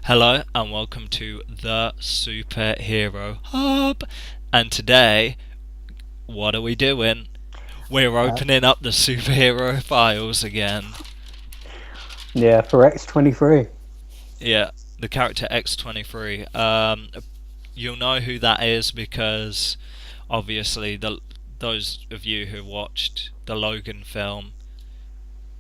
Hello and welcome to the Superhero Hub. And today, what are we doing? We're Uh, opening up the superhero files again. yeah, for X-23. Yeah, the character X-23. You'll know who that is because obviously those of you who watched the Logan film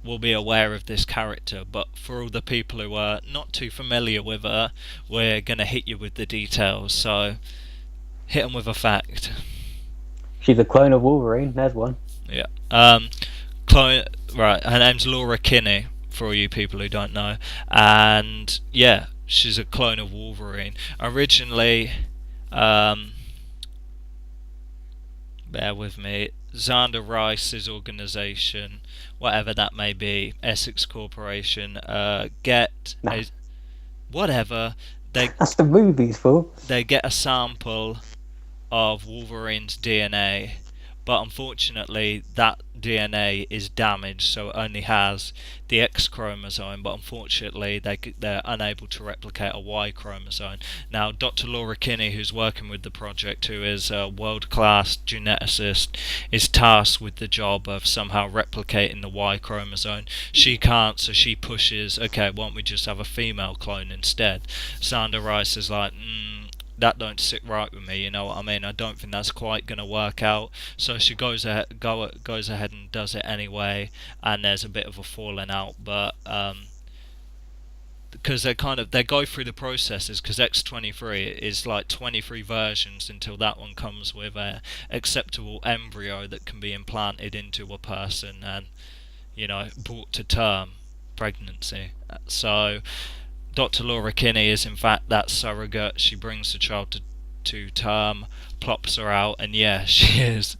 will be aware of this character, but for all the people who are not too familiar with her, we're gonna hit you with the details. So hit them with a fact. She's a clone of Wolverine. There's one. Yeah. Clone. Right. Her name's Laura Kinney. For all you people who don't know, and yeah, she's a clone of Wolverine. Originally, um, bear with me. Xander Rice's organization, whatever that may be, Essex Corporation, get Nah, a whatever they that's the movies, fool. they get a sample of Wolverine's DNA, but unfortunately that DNA is damaged, so it only has the X chromosome. But unfortunately, they're unable to replicate a Y chromosome. Now, Dr. Laura Kinney, who's working with the project, who is a world-class geneticist, is tasked with the job of somehow replicating the Y chromosome. She can't, so she pushes. Okay, why don't we just have a female clone instead? Sandra Rice is like, that don't sit right with me. You know what I mean? I don't think that's quite gonna work out. So she goes ahead and does it anyway, and there's a bit of a falling out. But because they go through the processes, because X-23 is like 23 versions until that one comes with a acceptable embryo that can be implanted into a person and brought to term pregnancy. So Dr. Laura Kinney is in fact that surrogate. She brings the child to term, plops her out, and yeah, she is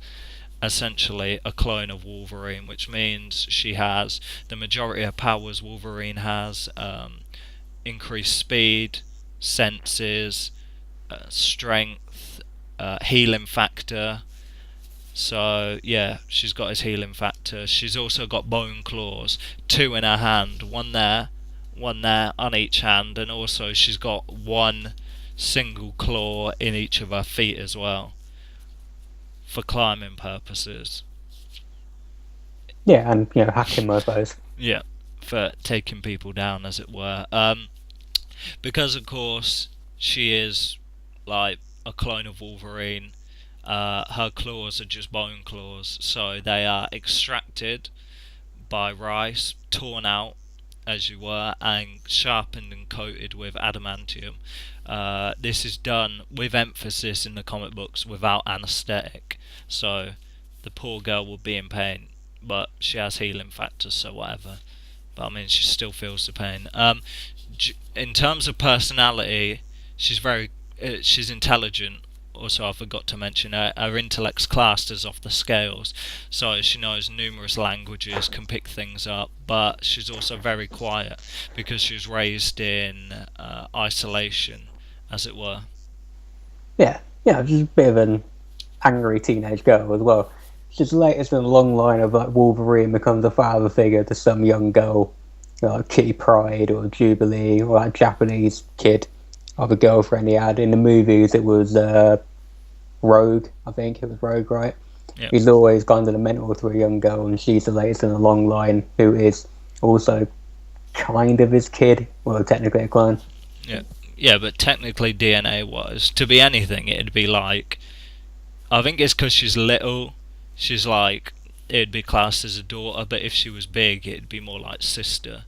essentially a clone of Wolverine, which means she has the majority of powers Wolverine has: increased speed, senses, strength, healing factor. So yeah, she's got his healing factor. She's also got bone claws, two in her hand, one there on each hand, and also she's got one single claw in each of her feet as well, for climbing purposes. Yeah, and hacking mofos. Yeah, for taking people down, as it were. Because of course she is like a clone of Wolverine. Her claws are just bone claws, so they are extracted by Rice, torn out as you were, and sharpened and coated with adamantium. This is done with emphasis in the comic books without anaesthetic, so the poor girl will be in pain, but she has healing factors, so whatever. But I mean, she still feels the pain. In terms of personality, she's intelligent. Also, I forgot to mention her intellect's classed as off the scales, so she knows numerous languages, can pick things up, but she's also very quiet because she was raised in isolation, as it were. Yeah, just a bit of an angry teenage girl as well. She's the latest in a long line of like Wolverine becomes a father figure to some young girl, like Kitty Pryde or Jubilee or that Japanese kid of a girlfriend he had in the movies. It was Rogue, I think it was Rogue, right? Yeah, He's always gone to the mentor to a young girl, and she's the latest in a long line who is also kind of his kid. Well, technically a clone. yeah, yeah. But technically, DNA wise, to be anything, it'd be like, I think it's because she's little. She's like, it'd be classed as a daughter, but if she was big, it'd be more like sister.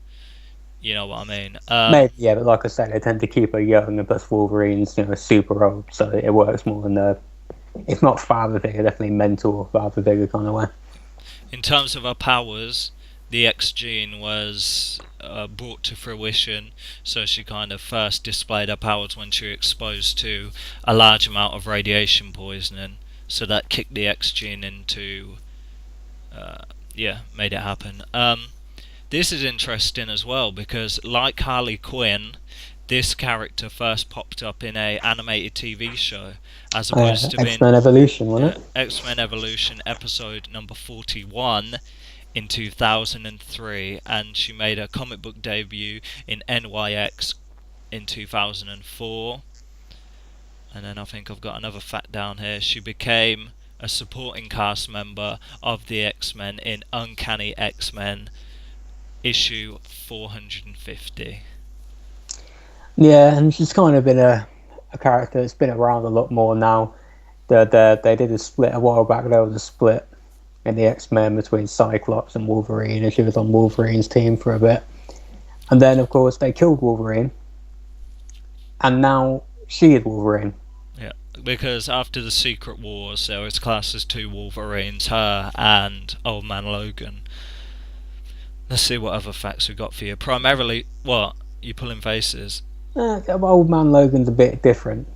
You know what I mean? Maybe, yeah, but like I said, they tend to keep her young, and plus Wolverine's super old, so it works more in the, if not father figure, definitely mentor father figure kind of way. In terms of her powers, the X gene was brought to fruition, so she kind of first displayed her powers when she was exposed to a large amount of radiation poisoning. So that kicked the X gene into, made it happen. This is interesting as well because, like Harley Quinn, this character first popped up in a animated TV show, as opposed to being X-Men Evolution, wasn't it? X-Men Evolution episode number 41 in 2003, and she made her comic book debut in NYX in 2004. And then I think I've got another fact down here. She became a supporting cast member of the X-Men in Uncanny X-Men issue 450. Yeah, and she's kind of been a character that's been around a lot more now. They did a split a while back. There was a split in the X-Men between Cyclops and Wolverine, and she was on Wolverine's team for a bit. And then, of course, they killed Wolverine, and now she is Wolverine. Yeah, because after the Secret Wars, there was classed as two Wolverines, her and Old Man Logan. Let's see what other facts we got for you. Primarily, what? You pulling faces? Old Man Logan's a bit different.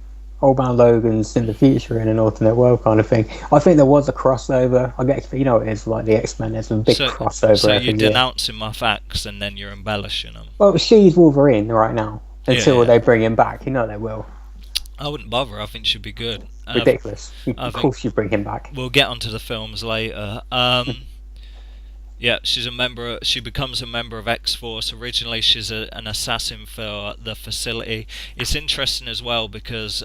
Old Man Logan's in the future in an alternate world kind of thing. I think there was a crossover. I guess, you know, it's like the X-Men. There's a big crossover. So every you're year. denouncing my facts and then you're embellishing them. Well, she's Wolverine right now until they bring him back. You know they will. I wouldn't bother. I think she'd be good. Ridiculous. Of course you bring him back. We'll get onto the films later. Yeah, she's a member. She becomes a member of X-Force. Originally, she's an assassin for the facility. It's interesting as well because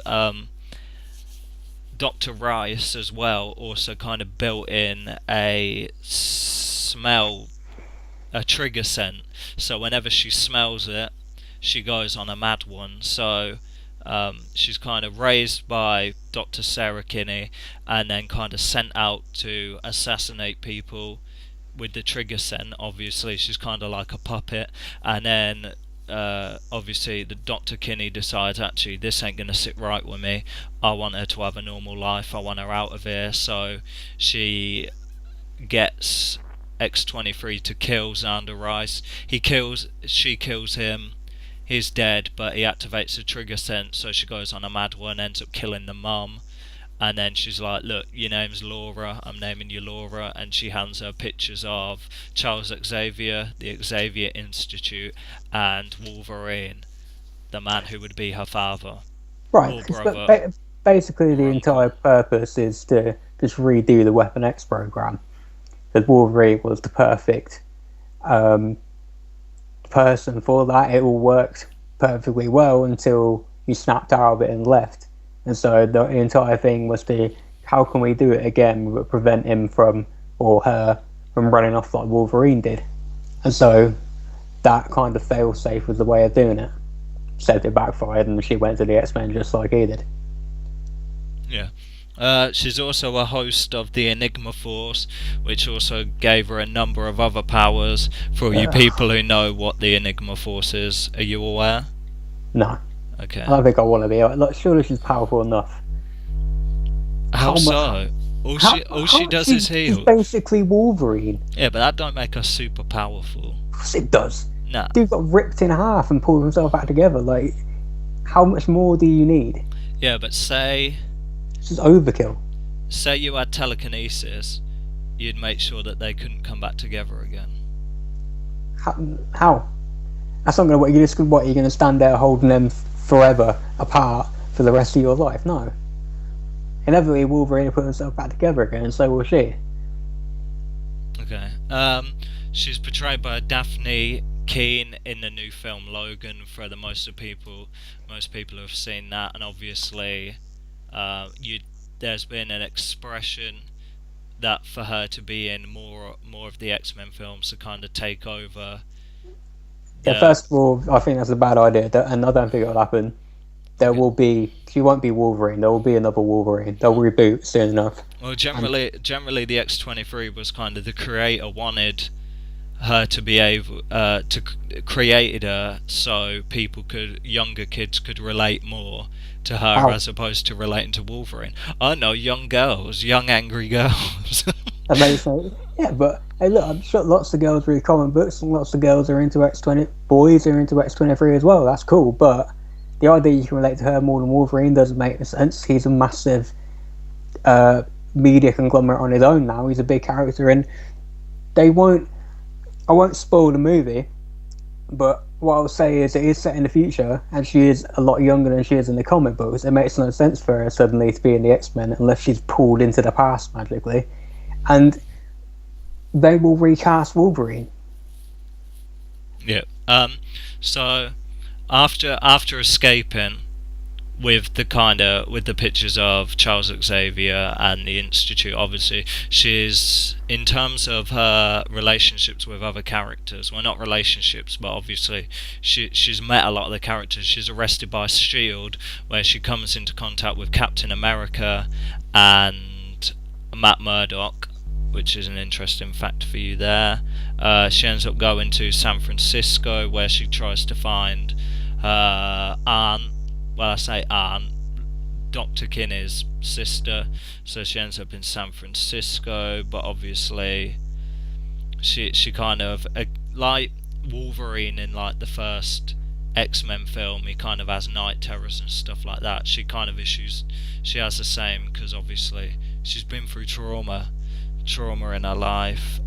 Dr. Rice as well also kind of built in a trigger scent. So whenever she smells it, she goes on a mad one. So she's kind of raised by Dr. Sarah Kinney and then kind of sent out to assassinate people with the trigger scent. Obviously she's kind of like a puppet, and then obviously the Dr. Kinney decides, actually this ain't gonna sit right with me, I want her to have a normal life, I want her out of here. So she gets X-23 to kill Xander Rice. She kills him, he's dead, but he activates the trigger scent, so she goes on a mad one, ends up killing the mum. And then she's like, look, your name's Laura, I'm naming you Laura. And she hands her pictures of Charles Xavier, the Xavier Institute, and Wolverine, the man who would be her father. Right, basically the entire purpose is to just redo the Weapon X program. Because Wolverine was the perfect person for that. It all worked perfectly well until he snapped out of it and left. And so the entire thing was how can we do it again but prevent him from, or her, from running off like Wolverine did. And so that kind of fail-safe was the way of doing it. Except it backfired and she went to the X-Men just like he did. Yeah. She's also a host of the Enigma Force, which also gave her a number of other powers. For you people who know what the Enigma Force is, are you aware? No. Okay. I don't think I want to be. Like, surely she's powerful enough. How so? All she does is heal. She's basically Wolverine. Yeah, but that don't make her super powerful. Of course it does. Nah. Dude got ripped in half and pulled himself back together. Like, how much more do you need? Yeah, but say... It's just overkill. Say you had telekinesis, you'd make sure that they couldn't come back together again. How? That's not going to work. You're going to stand there holding them forever apart for the rest of your life? No. Inevitably, Wolverine will put himself back together again, and so will she. Okay. She's portrayed by Daphne Keane in the new film Logan. For the most people have seen that, and obviously, there's been an expression that for her to be in more of the X-Men films to kind of take over. Yeah, first of all, I think that's a bad idea, and I don't think it'll happen. She won't be Wolverine. There will be another Wolverine. They'll reboot soon enough. Well, generally, the X-23 was kind of the creator wanted her to be able created her so younger kids could relate more to her as opposed to relating to Wolverine. I know young angry girls. That makes sense. Yeah, but hey, look, I'm sure lots of girls read comic books, and lots of girls are into X-20. Boys are into X-23 as well. That's cool, but the idea you can relate to her more than Wolverine doesn't make sense. He's a massive media conglomerate on his own now. He's a big character, and I won't spoil the movie, but what I'll say is it is set in the future, and she is a lot younger than she is in the comic books. It makes no sense for her suddenly to be in the X-Men unless she's pulled into the past magically. And they will recast Wolverine. Yeah. So after escaping with the pictures of Charles Xavier and the Institute, obviously she's, in terms of her relationships with other characters, well, not relationships, but obviously she's met a lot of the characters. She's arrested by Shield, where she comes into contact with Captain America and Matt Murdock, which is an interesting fact for you there. She ends up going to San Francisco, where she tries to find her aunt. Well, I say aunt, Dr. Kinney's sister. So she ends up in San Francisco, but obviously she kind of, like Wolverine in like the first X-Men film, he kind of has night terrors and stuff like that. She has the same, because obviously she's been through trauma in her life.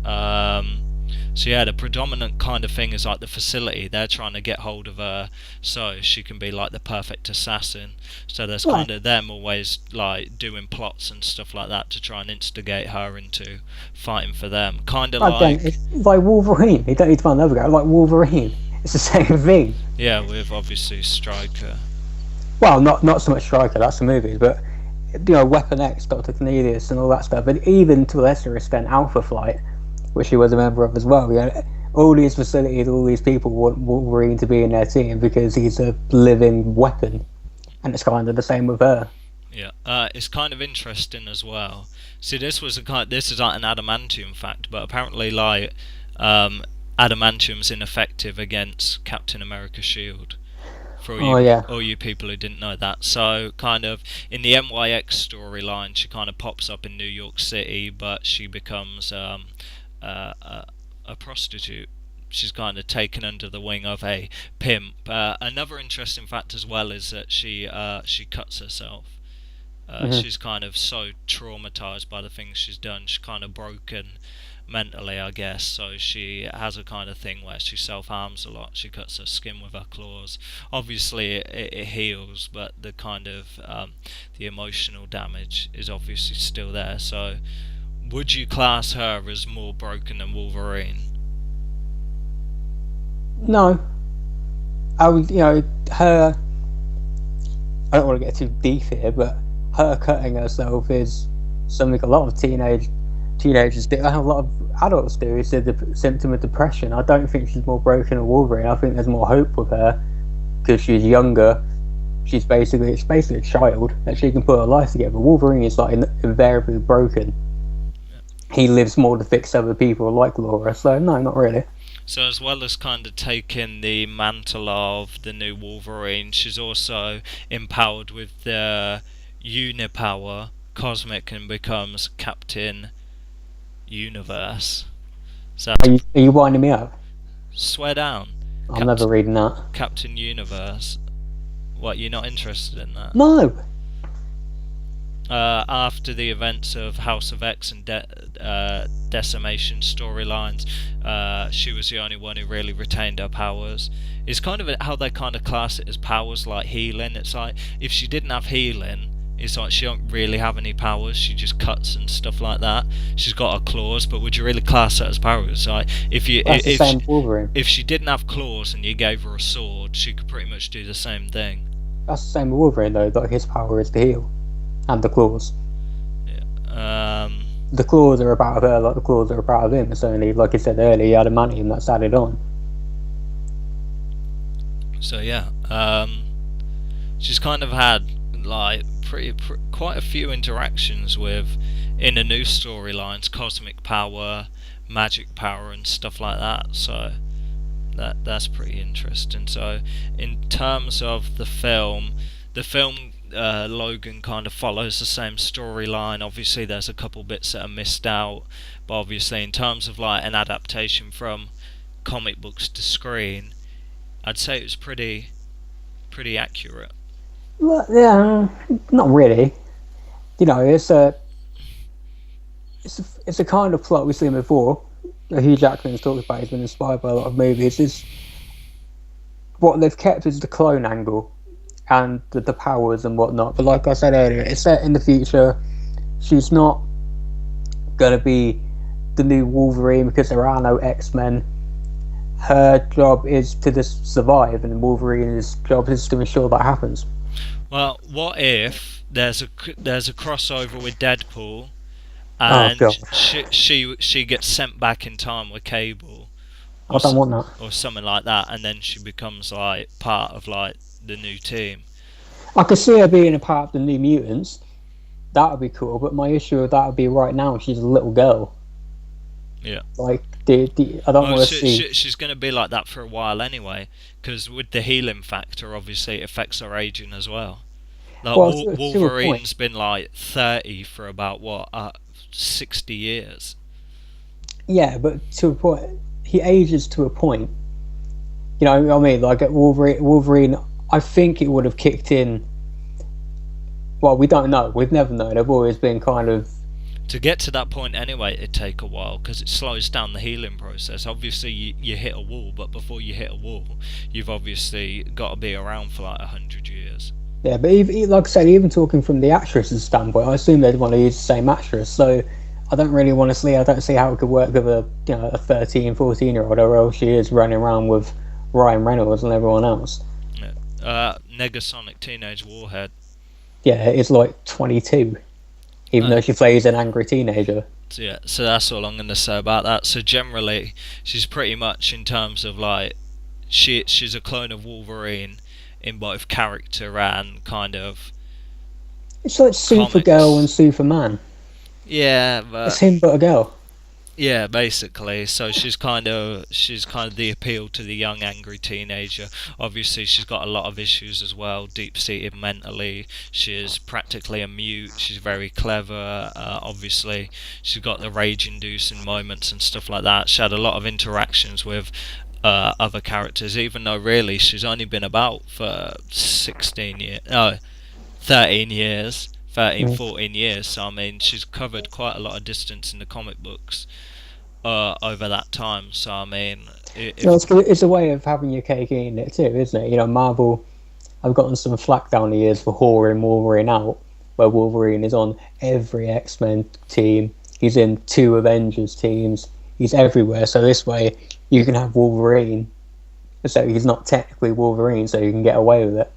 So yeah, the predominant kind of thing is like the facility. They're trying to get hold of her so she can be like the perfect assassin. So there's kind of them always like doing plots and stuff like that to try and instigate her into fighting for them. Kind of it's like Wolverine. You don't need to find another guy. Like Wolverine, it's the same thing. Yeah, with obviously Stryker. Well, not so much Stryker. That's the movies, but Weapon X, Dr. Cornelius, and all that stuff. And even to a lesser extent, Alpha Flight, which he was a member of as well. All these facilities, all these people want Wolverine to be in their team because he's a living weapon, and it's kind of the same with her. Yeah, it's kind of interesting as well. See, this is like an adamantium fact, but apparently, like, adamantium's ineffective against Captain America's shield. For all you people who didn't know that. So, kind of, in the MYX storyline, she kind of pops up in New York City, but she becomes a prostitute. She's kind of taken under the wing of a pimp. Another interesting fact as well is that she cuts herself. She's kind of so traumatized by the things she's done. She's kind of broken mentally, I guess. So she has a kind of thing where she self-harms a lot. She cuts her skin with her claws. Obviously, it heals, but the kind of the emotional damage is obviously still there. So, would you class her as more broken than Wolverine? No. I would, her. I don't want to get too deep here, but her cutting herself is something a lot of teenagers do. A lot of adults do. It's a symptom of depression. I don't think she's more broken than Wolverine. I think there's more hope with her because she's younger. It's basically a child that she can put her life together. Wolverine is like invariably broken. He lives more to fix other people like Laura, so no, not really. So as well as kind of taking the mantle of the new Wolverine, she's also empowered with the unipower cosmic and becomes Captain Universe. So are you winding me up? Swear down. I'm never reading that. Captain Universe. What, you're not interested in that? No. After the events of House of X and Decimation storylines, she was the only one who really retained her powers. It's kind of how they kind of class it as powers, like healing. It's like, if she didn't have healing, it's like she don't really have any powers. She just cuts and stuff like that. She's got her claws, but would you really class that as powers? Like, if she didn't have claws and you gave her a sword, she could pretty much do the same thing. That's the same with Wolverine, though. That his power is to heal. And the claws. Yeah. The claws are a part of her, like the claws are a part of him. It's only, like I said earlier, he had adamantium that's added on. So yeah, she's kind of had like quite a few interactions with, in the new storylines, cosmic power, magic power, and stuff like that. So that's pretty interesting. So in terms of the film. Logan kind of follows the same storyline. Obviously there's a couple bits that are missed out, but obviously in terms of like an adaptation from comic books to screen, I'd say it was pretty accurate. Well, yeah, not really. It's a kind of plot we've seen before. Hugh Jackman's talked about. He's been inspired by a lot of movies. What they've kept is the clone angle and the powers and whatnot, but like I said earlier, it's set in the future. She's not gonna be the new Wolverine because there are no X-Men. her job is to just survive, and Wolverine's job is to ensure that happens. Well, what if there's a crossover with Deadpool, Oh and god, she gets sent back in time with Cable, I don't want that. or something like that, and then she becomes like part of like the new team. I could see her being a part of the New Mutants. That would be cool. But my issue with that would be right now she's a little girl. Yeah. Like I don't Well, want to see. she's going to be like that for a while anyway, because with the healing factor, obviously, it affects her aging as well. Like Well, to a point. Wolverine's been like 30 for about what 60 years. Yeah, but to a point, he ages to a point. You know what I mean? Like at Wolverine, I think it would have kicked in. Well, we don't know. We've never known. They've always been kind of. To get to that point anyway, it'd take a while because it slows down the healing process. Obviously, you hit a wall, but before you hit a wall, you've obviously got to be around for like 100 years. Yeah, but even, like I said, even talking from the actress's standpoint, I assume they'd want to use the same actress. So I don't really want to see. I don't see how it could work with a 13, 14-year-old, or else she is running around with Ryan Reynolds and everyone else. Yeah. Negasonic Teenage Warhead. Yeah, it's like 22, even though she plays an angry teenager. So that's all I'm going to say about that. So generally, she's pretty much in terms of like she's a clone of Wolverine in both character and kind of. It's like Supergirl and Superman. Yeah, but it's him but a girl. Yeah, basically. So she's kind of the appeal to the young angry teenager. Obviously, she's got a lot of issues as well, deep-seated mentally. She's practically a mute. She's very clever. Obviously, she's got the rage-inducing moments and stuff like that. She had a lot of interactions with other characters, even though really she's only been about for 16 years. No, 13 years. 13, 14 years, so I mean she's covered quite a lot of distance in the comic books over that time, so I mean it's a way of having your cake eating it too, isn't it? You know, Marvel have gotten some flack down the years for whoring Wolverine out, where Wolverine is on every X-Men team, he's in 2 Avengers teams, he's everywhere, so this way you can have Wolverine, so he's not technically Wolverine, so you can get away with it.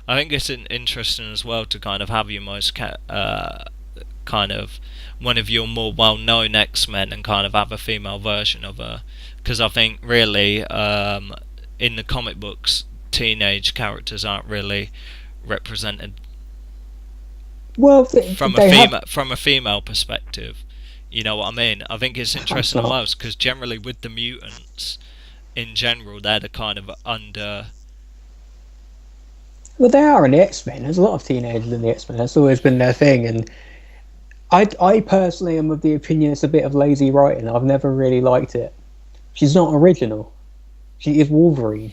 I think it's interesting as well to kind of have your most kind of one of your more well-known X-Men and kind of have a female version of her, because I think really in the comic books teenage characters aren't really represented from a female perspective. You know what I mean? I think it's interesting the most because generally with the mutants in general they're the kind of under. Well, they are in the X-Men. There's a lot of teenagers in the X-Men. That's always been their thing. And I personally am of the opinion it's a bit of lazy writing. I've never really liked it. She's not original. She is Wolverine,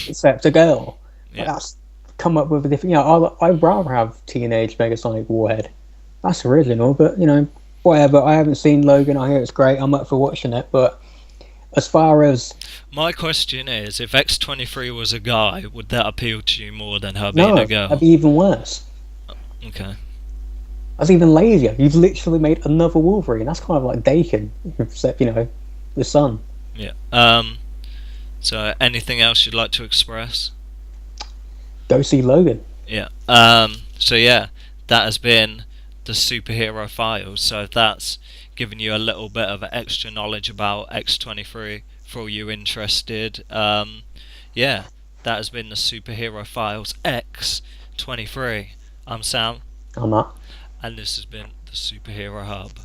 except a girl. Yeah. That's come up with a different. I'd rather have teenage Megasonic Warhead. That's original, but whatever. I haven't seen Logan. I hear it's great. I'm up for watching it, but. As far as my question is, if X-23 was a guy, would that appeal to you more than her being a girl? That'd be even worse. Okay. That's even lazier. You've literally made another Wolverine. That's kind of like Dakin, except the son. Yeah. So anything else you'd like to express? Go see Logan. Yeah. So yeah, that has been the Superhero Files. So if that's giving you a little bit of extra knowledge about X-23 for all you interested. Yeah, that has been the Superhero Files X-23. I'm Sam. I'm Matt. And this has been the Superhero Hub.